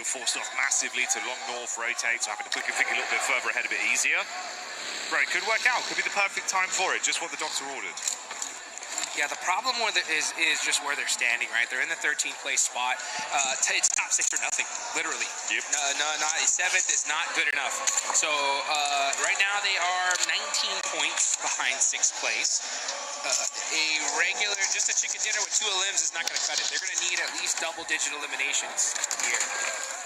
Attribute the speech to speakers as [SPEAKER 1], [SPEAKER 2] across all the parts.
[SPEAKER 1] were forced off massively to long north rotate, so having to put your finger a little bit further ahead a bit easier. Right, could work out. Could be the perfect time for it, just what the doctor ordered.
[SPEAKER 2] Yeah, the problem with it is just where they're standing, right? They're in the 13th place spot. It's top 6 or nothing, literally.
[SPEAKER 1] Yep.
[SPEAKER 2] Not 7th is not good enough. So right now they are 19 points behind 6th place. Just a chicken dinner with 2 elims is not going to cut it. They're going to need at least double-digit eliminations here,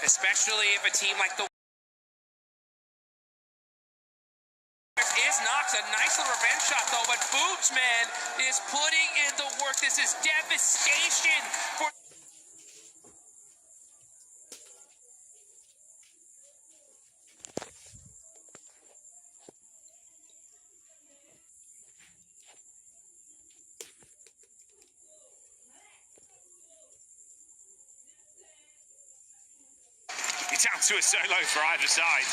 [SPEAKER 2] especially if a team like the knocks a nice little revenge shot though, but Boobs, man, is putting in the work. This is devastation for
[SPEAKER 1] You're down to a solo for either side.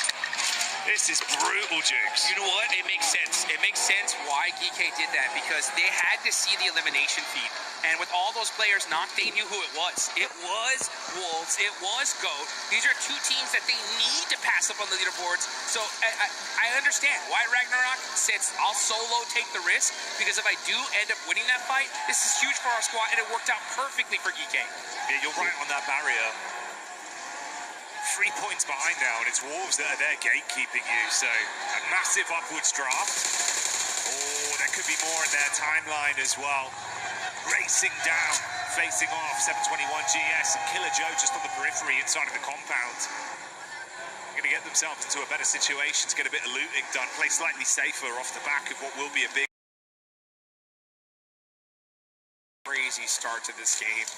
[SPEAKER 1] This is brutal, Jukes.
[SPEAKER 2] You know what? It makes sense. It makes sense why GK did that, because they had to see the elimination feed. And with all those players knocked, they knew who it was. It was Wolves. It was GOAT. These are 2 teams that they need to pass up on the leaderboards. So I understand why Ragnarok says, I'll solo take the risk, because if I do end up winning that fight, this is huge for our squad, and it worked out perfectly for GK.
[SPEAKER 1] Yeah, you're right on that barrier. 3 points behind now, and it's Wolves that are there gatekeeping you, so a massive upwards draft. Oh, there could be more in their timeline as well. Racing down, facing off 721 GS and Killer Joe just on the periphery inside of the compound. They're going to get themselves into a better situation to get a bit of looting done, play slightly safer off the back of what will be a big
[SPEAKER 2] crazy start to this game.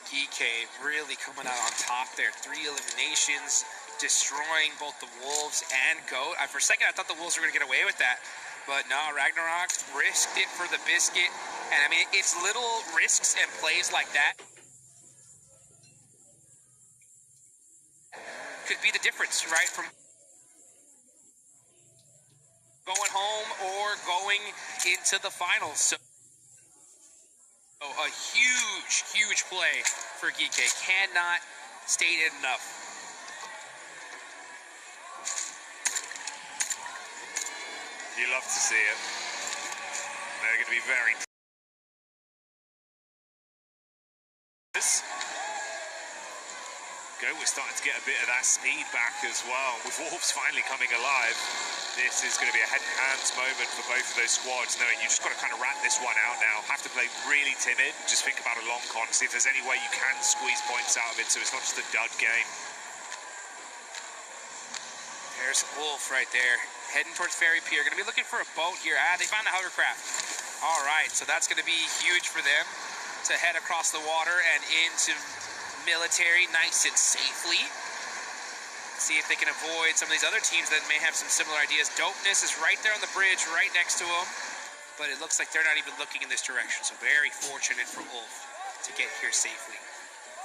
[SPEAKER 2] GK really coming out on top there. 3 eliminations, destroying both the Wolves and GOAT. For a second, I thought the Wolves were going to get away with that. But no, Ragnarok risked it for the biscuit. And I mean, it's little risks and plays like that could be the difference, right? From going home or going into the finals. So a huge play for GK. Cannot state it enough.
[SPEAKER 1] You love to see it. They're going to be very... We're starting to get a bit of that speed back as well. With Wolves finally coming alive, this is going to be a head-and-hands moment for both of those squads, knowing you just got to kind of rat this one out now. Have to play really timid. Just think about a long con, see if there's any way you can squeeze points out of it so it's not just a dud game.
[SPEAKER 2] There's Wolf right there, heading towards Ferry Pier. Going to be looking for a boat here. They found a hovercraft. All right, so that's going to be huge for them to head across the water and into military nice and safely. See if they can avoid some of these other teams that may have some similar ideas. Dopeness is right there on the bridge, right next to them. But it looks like they're not even looking in this direction. So very fortunate for Wolf to get here safely.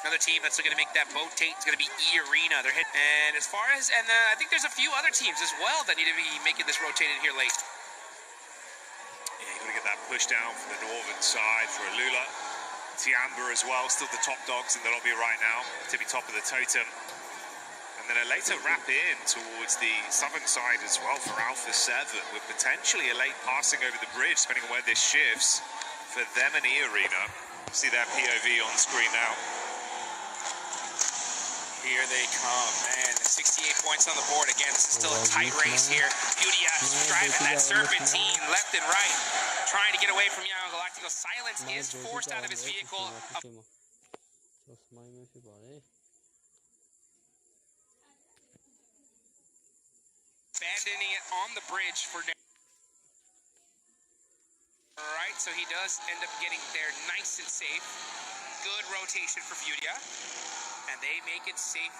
[SPEAKER 2] Another team that's looking to make that boat take is going to be E Arena. They're hitting. And as far as, I think there's a few other teams as well that need to be making this rotated here late.
[SPEAKER 1] Yeah, you've got to get that push down from the northern side for Alula. Tiamba as well, still the top dogs in the lobby right now, to be top of the totem. And then a later wrap in towards the southern side as well for Alpha 7, with potentially a late passing over the bridge, depending on where this shifts for them and E Arena. See their POV on screen now.
[SPEAKER 2] Here they come, man. 68 points on the board. Again, this is still a tight race here. Beauty driving that serpentine left and right, trying to get away from Young Galactico. Silence is forced out of his vehicle. Abandoning it on the bridge for now. All right, so he does end up getting there nice and safe. Good rotation for Furia. And they make it safe.